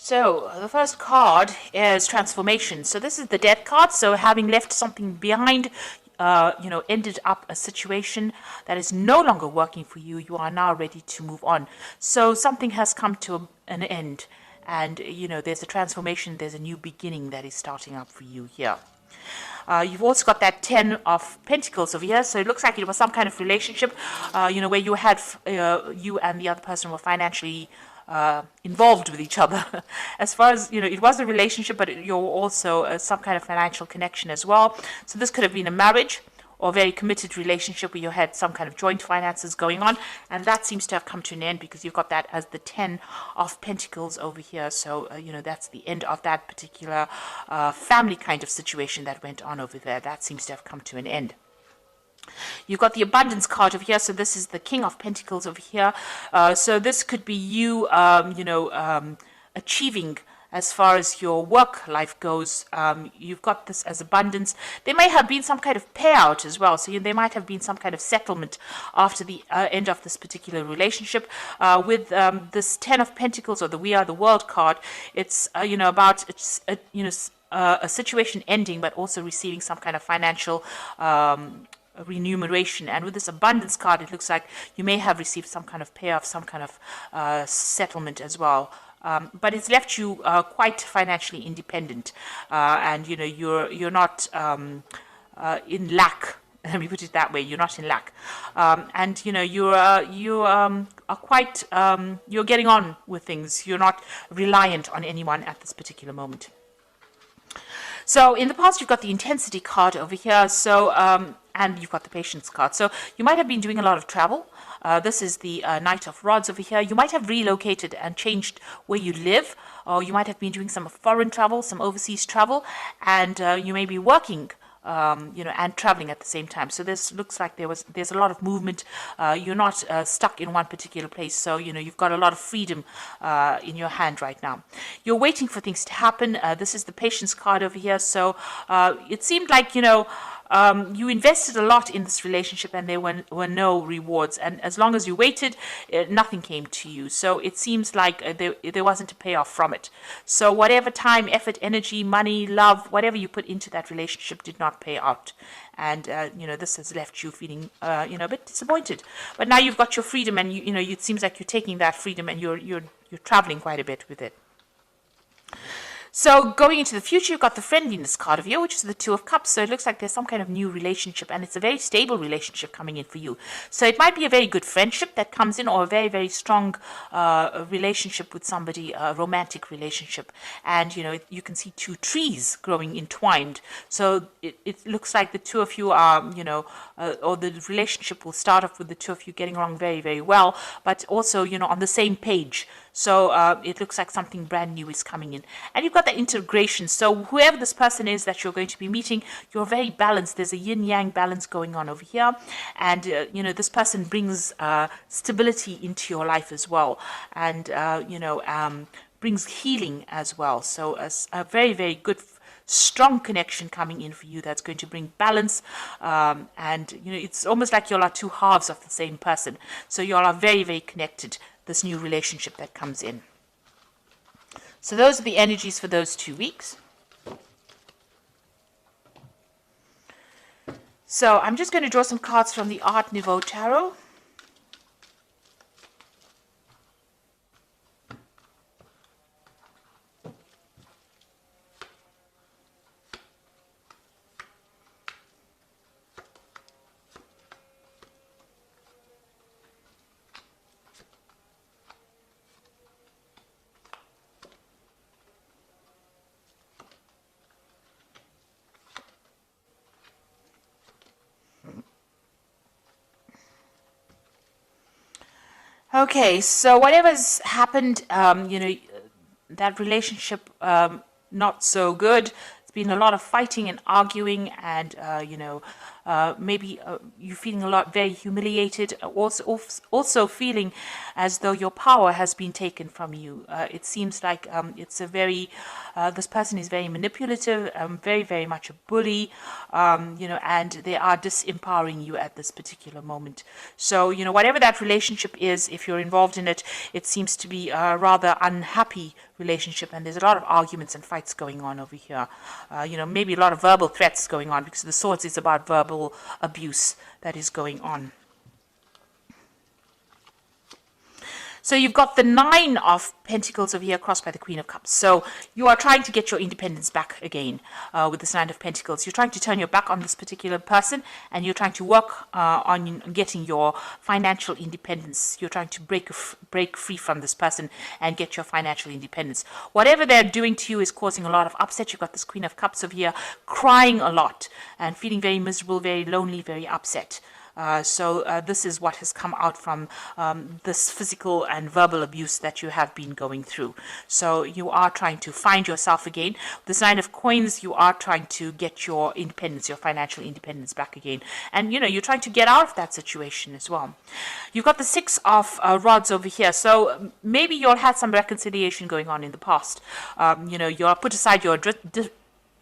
So the first card is transformation. So this is the death card. So having left something behind, ended up a situation that is no longer working for you, you are now ready to move on. So something has come to an end, and there's a transformation, there's a new beginning that is starting up for you here. You've also got that 10 of Pentacles over here. So it looks like it was some kind of relationship, where you had, you and the other person were financially involved with each other. As far as, it was a relationship, but you're also some kind of financial connection as well. So this could have been a marriage or a very committed relationship where you had some kind of joint finances going on. And that seems to have come to an end because you've got that as the 10 of Pentacles over here. So, that's the end of that particular family kind of situation that went on over there. That seems to have come to an end. You've got the abundance card over here. So this is the King of Pentacles over here. So this could be you, achieving as far as your work life goes. You've got this as abundance. There may have been some kind of payout as well. So there might have been some kind of settlement after the end of this particular relationship. With this 10 of Pentacles or the We Are the World card, it's, about, a situation ending, but also receiving some kind of financial remuneration. And with this abundance card, it looks like you may have received some kind of payoff, some kind of settlement as well. But it's left you quite financially independent, and you're not in lack. Let me put it that way. You're not in lack, and you are quite you're getting on with things. You're not reliant on anyone at this particular moment. So in the past, you've got the intensity card over here. So and you've got the patience card. So you might have been doing a lot of travel. This is the Knight of Rods over here. You might have relocated and changed where you live, or you might have been doing some foreign travel, some overseas travel, and you may be working, and traveling at the same time. So this looks like there's a lot of movement. You're not stuck in one particular place. So, you've got a lot of freedom in your hand right now. You're waiting for things to happen. This is the patience card over here. So it seemed like, you invested a lot in this relationship and there were no rewards. And as long as you waited, nothing came to you. So it seems like there wasn't a payoff from it. So whatever time, effort, energy, money, love, whatever you put into that relationship did not pay out. And, this has left you feeling, a bit disappointed. But now you've got your freedom and, it seems like you're taking that freedom and you're traveling quite a bit with it. So going into the future, you've got the friendliness card of you, which is the Two of Cups. So it looks like there's some kind of new relationship, and it's a very stable relationship coming in for you. So it might be a very good friendship that comes in, or a very, very strong relationship with somebody, a romantic relationship. And, you can see two trees growing entwined. So it looks like the two of you are, or the relationship will start off with the two of you getting along very, very well, but also, on the same page. So it looks like something brand new is coming in. And you've got the integration. So whoever this person is that you're going to be meeting, you're very balanced. There's a yin-yang balance going on over here. And, this person brings stability into your life as well. And, brings healing as well. So a very, very good strong connection coming in for you that's going to bring balance, and it's almost like you all are two halves of the same person. So you all are very, very connected, this new relationship that comes in. So those are the energies for those 2 weeks. So I'm just going to draw some cards from the Art Nouveau Tarot. Okay, so whatever's happened, that relationship, not so good. It's been a lot of fighting and arguing and, maybe you're feeling a lot very humiliated, also feeling as though your power has been taken from you. It seems like it's a very this person is very manipulative, very, very much a bully, and they are disempowering you at this particular moment. So, whatever that relationship is, if you're involved in it, it seems to be a rather unhappy relationship, and there's a lot of arguments and fights going on over here. Maybe a lot of verbal threats going on, because the Swords is about verbal abuse that is going on. So you've got the Nine of Pentacles over here crossed by the Queen of Cups. So you are trying to get your independence back again with this Nine of Pentacles. You're trying to turn your back on this particular person, and you're trying to work on getting your financial independence. You're trying to break free from this person and get your financial independence. Whatever they're doing to you is causing a lot of upset. You've got this Queen of Cups over here crying a lot and feeling very miserable, very lonely, very upset. So this is what has come out from this physical and verbal abuse that you have been going through. So you are trying to find yourself again. This Nine of Coins, you are trying to get your independence, your financial independence back again. And, you're trying to get out of that situation as well. You've got the Six of Rods over here. So maybe you'll had some reconciliation going on in the past.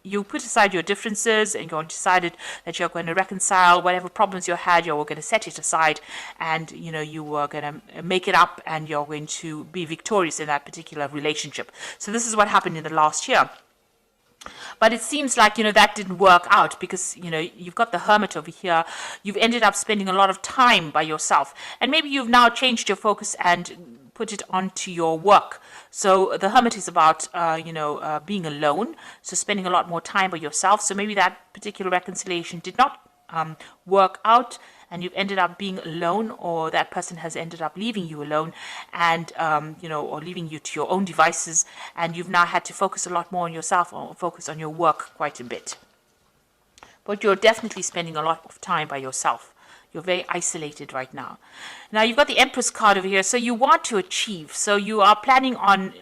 You'll put aside your differences, and you decided that you're going to reconcile whatever problems you had. You're going to set it aside, and you were going to make it up, and you're going to be victorious in that particular relationship. So this is what happened in the last year. But it seems like, that didn't work out, because, you've got the Hermit over here. You've ended up spending a lot of time by yourself, and maybe you've now changed your focus and put it onto your work. So the Hermit is about, being alone, so spending a lot more time by yourself. So maybe that particular reconciliation did not work out, and you've ended up being alone, or that person has ended up leaving you alone, and or leaving you to your own devices, and you've now had to focus a lot more on yourself, or focus on your work quite a bit. But you're definitely spending a lot of time by yourself. You're very isolated right now. Now, you've got the Empress card over here. So you want to achieve. So you are planning on,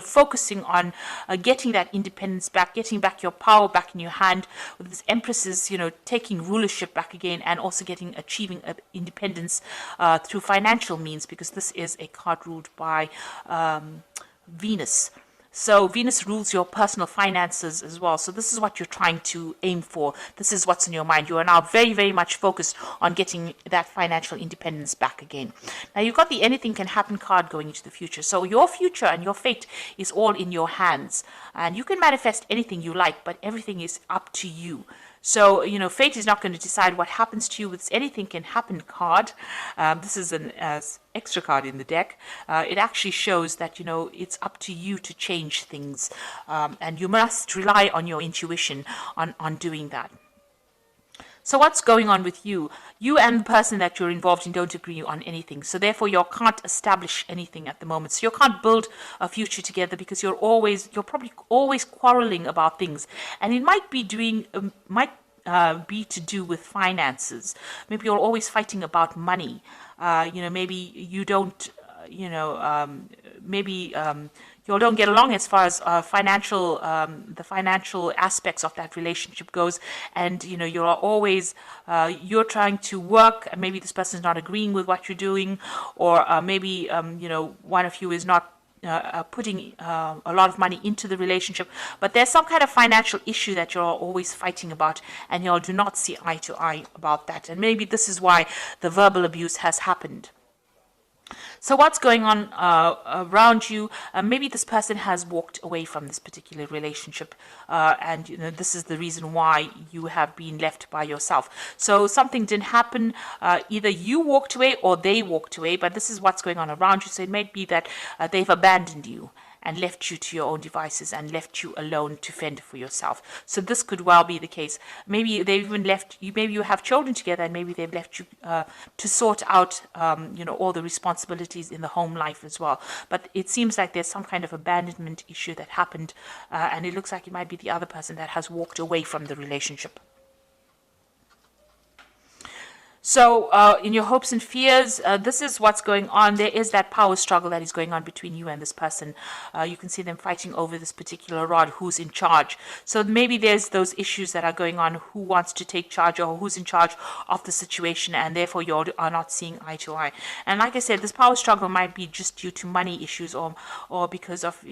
focusing on getting that independence back, getting back your power back in your hand. With this Empresses, taking rulership back again, and also achieving independence through financial means, because this is a card ruled by Venus. So Venus rules your personal finances as well. So this is what you're trying to aim for. This is what's in your mind. You are now very, very much focused on getting that financial independence back again. Now, you've got the Anything Can Happen card going into the future. So your future and your fate is all in your hands. And you can manifest anything you like, but everything is up to you. So, fate is not going to decide what happens to you with this Anything Can Happen card. This is an extra card in the deck. It actually shows that, it's up to you to change things. And you must rely on your intuition on doing that. So what's going on with you? You and the person that you're involved in don't agree on anything. So therefore, you can't establish anything at the moment. So you can't build a future together, because you're probably always quarreling about things. And it might be to do with finances. Maybe you're always fighting about money. Maybe you don't, you don't get along as far as the financial aspects of that relationship goes, and you're always you're trying to work, and maybe this person is not agreeing with what you're doing, or maybe one of you is not putting a lot of money into the relationship, but there's some kind of financial issue that you're always fighting about, and you do not see eye to eye about that, and maybe this is why the verbal abuse has happened. So what's going on around you? Maybe this person has walked away from this particular relationship, and this is the reason why you have been left by yourself. So something didn't happen. Either you walked away or they walked away, but this is what's going on around you. So it may be that they've abandoned you and left you to your own devices and left you alone to fend for yourself. So this could well be the case. Maybe they've even left you, maybe you have children together, and maybe they've left you to sort out, all the responsibilities in the home life as well. But it seems like there's some kind of abandonment issue that happened, and it looks like it might be the other person that has walked away from the relationship. So in your hopes and fears, this is what's going on. There is that power struggle that is going on between you and this person. You can see them fighting over this particular rod, who's in charge. So maybe there's those issues that are going on, who wants to take charge or who's in charge of the situation, and therefore you are not seeing eye to eye. And like I said, this power struggle might be just due to money issues, or because of,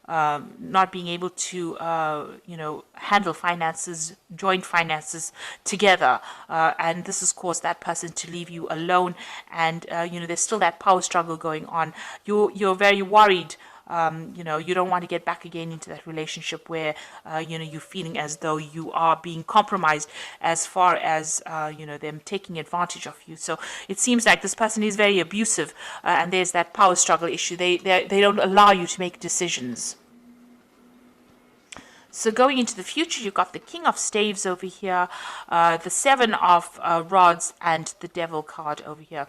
not being able to, handle finances, joint finances together. And this has caused that person to leave you alone. And, there's still that power struggle going on. You're very worried. You don't want to get back again into that relationship where, you're feeling as though you are being compromised as far as, them taking advantage of you. So it seems like this person is very abusive, and there's that power struggle issue. They don't allow you to make decisions. So going into the future, you've got the King of Staves over here, the Seven of Rods, and the Devil card over here.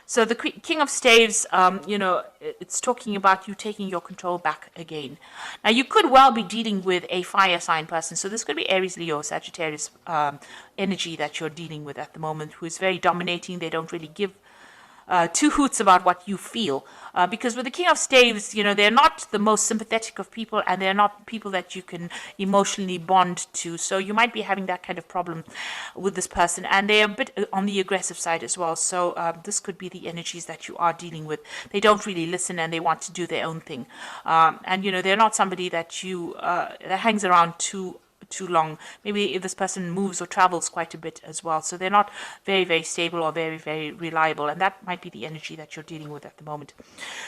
So the King of Staves, it's talking about you taking your control back again. Now, you could well be dealing with a fire sign person. So this could be Aries, Leo, Sagittarius energy that you're dealing with at the moment, who is very dominating. They don't really give two hoots about what you feel, because with the King of Staves, they're not the most sympathetic of people, and they're not people that you can emotionally bond to. So you might be having that kind of problem with this person, and they're a bit on the aggressive side as well. So this could be the energies that you are dealing with. They don't really listen, and they want to do their own thing, and they're not somebody that that hangs around too long. Maybe if this person moves or travels quite a bit as well. So they're not very, very stable or very, very reliable. And that might be the energy that you're dealing with at the moment.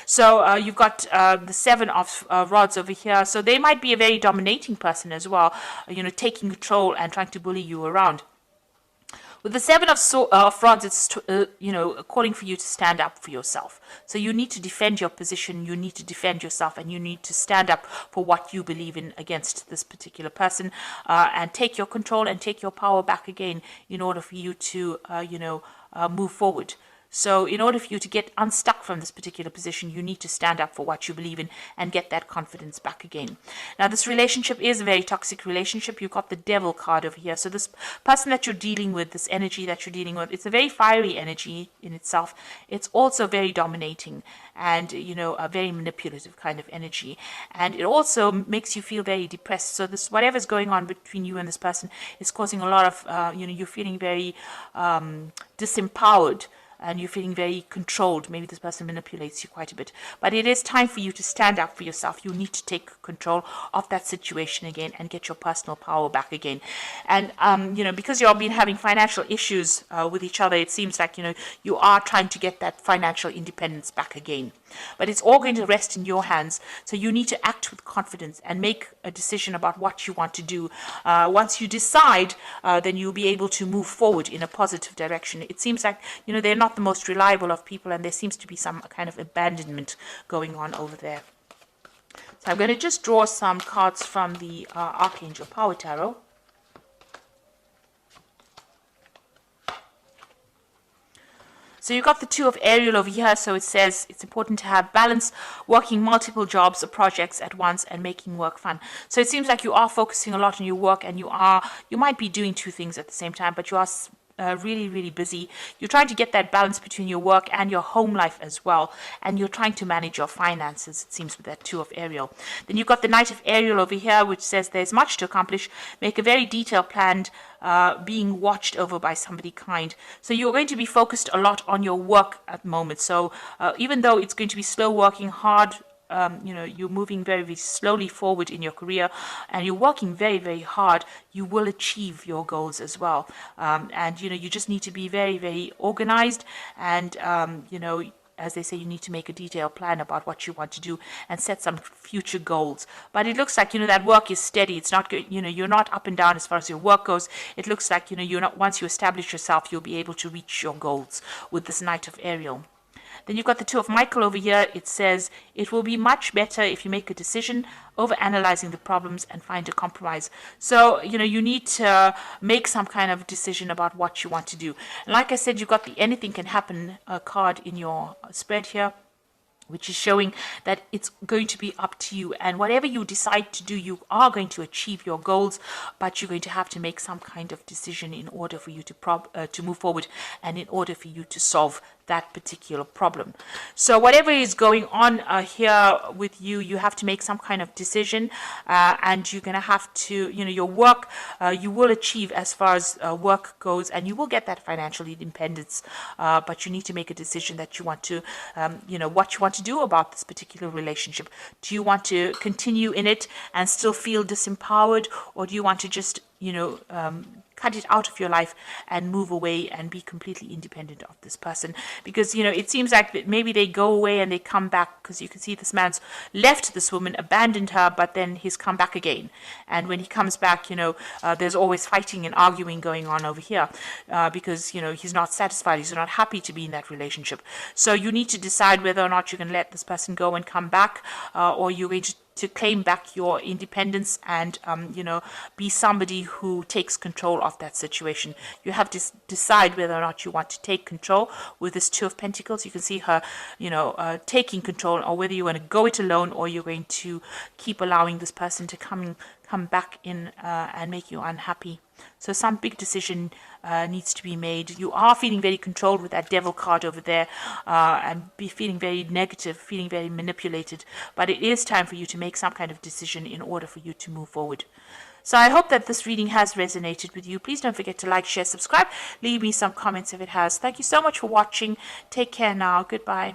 So you've got the Seven of Rods over here. So they might be a very dominating person as well, taking control and trying to bully you around. With the Seven of Rods, it's calling for you to stand up for yourself. So you need to defend your position, you need to defend yourself, and you need to stand up for what you believe in against this particular person, and take your control and take your power back again in order for you to, move forward. So in order for you to get unstuck from this particular position, you need to stand up for what you believe in and get that confidence back again. Now, this relationship is a very toxic relationship. You've got the Devil card over here. So this person that you're dealing with, this energy that you're dealing with, it's a very fiery energy in itself. It's also very dominating and, a very manipulative kind of energy. And it also makes you feel very depressed. So this, whatever's going on between you and this person is causing a lot of, you're feeling very disempowered, and you're feeling very controlled. Maybe this person manipulates you quite a bit. But it is time for you to stand up for yourself. You need to take control of that situation again and get your personal power back again. And, because you've been having financial issues with each other, it seems like, you are trying to get that financial independence back again. But it's all going to rest in your hands. So you need to act with confidence and make a decision about what you want to do. Once you decide, then you'll be able to move forward in a positive direction. It seems like, they're not the most reliable of people, and there seems to be some kind of abandonment going on over there. So I'm going to just draw some cards from the Archangel Power Tarot. So you've got the Two of Ariel over here. So it says it's important to have balance, working multiple jobs or projects at once and making work fun. So it seems like you are focusing a lot on your work, and you might be doing two things at the same time, but you are really, really busy. You're trying to get that balance between your work and your home life as well, and you're trying to manage your finances, it seems, with that Two of Ariel. Then you've got the Knight of Ariel over here, which says there's much to accomplish. Make a very detailed plan, being watched over by somebody kind. So you're going to be focused a lot on your work at the moment. So even though it's going to be slow working, hard, you're moving very, very slowly forward in your career, and you're working very, very hard, you will achieve your goals as well. And, you just need to be very, very organized, and, as they say, you need to make a detailed plan about what you want to do and set some future goals. But it looks like, that work is steady. It's not, you're not up and down as far as your work goes. It looks like, you're not, once you establish yourself, you'll be able to reach your goals with this Knight of Ariel. Then you've got the Two of Michael over here. It says, it will be much better if you make a decision over analyzing the problems and find a compromise. So, you need to make some kind of decision about what you want to do. And like I said, you've got the anything can happen card in your spread here. which is showing that it's going to be up to you, and whatever you decide to do, you are going to achieve your goals, but you're going to have to make some kind of decision in order for you to move forward, and in order for you to solve that particular problem. So whatever is going on here with you, you have to make some kind of decision, and you're going to have to, your work, you will achieve as far as work goes, and you will get that financial independence, but you need to make a decision that you want to, what you want to do about this particular relationship. Do you want to continue in it and still feel disempowered, or do you want to just, cut it out of your life and move away and be completely independent of this person? Because it seems like that maybe they go away and they come back, because you can see this man's left this woman, abandoned her, but then he's come back again. And when he comes back, there's always fighting and arguing going on over here, because he's not satisfied, he's not happy to be in that relationship. So you need to decide whether or not you can let this person go and come back, or you're going to claim back your independence and be somebody who takes control of that situation. You have to decide whether or not you want to take control. With this Two of Pentacles, you can see her taking control, or whether you want to go it alone, or you're going to keep allowing this person to come back in and make you unhappy. So some big decision needs to be made. You are feeling very controlled with that Devil card over there, and be feeling very negative, feeling very manipulated. But it is time for you to make some kind of decision in order for you to move forward. So I hope that this reading has resonated with you. Please don't forget to like, share, subscribe. Leave me some comments if it has. Thank you so much for watching. Take care now. Goodbye.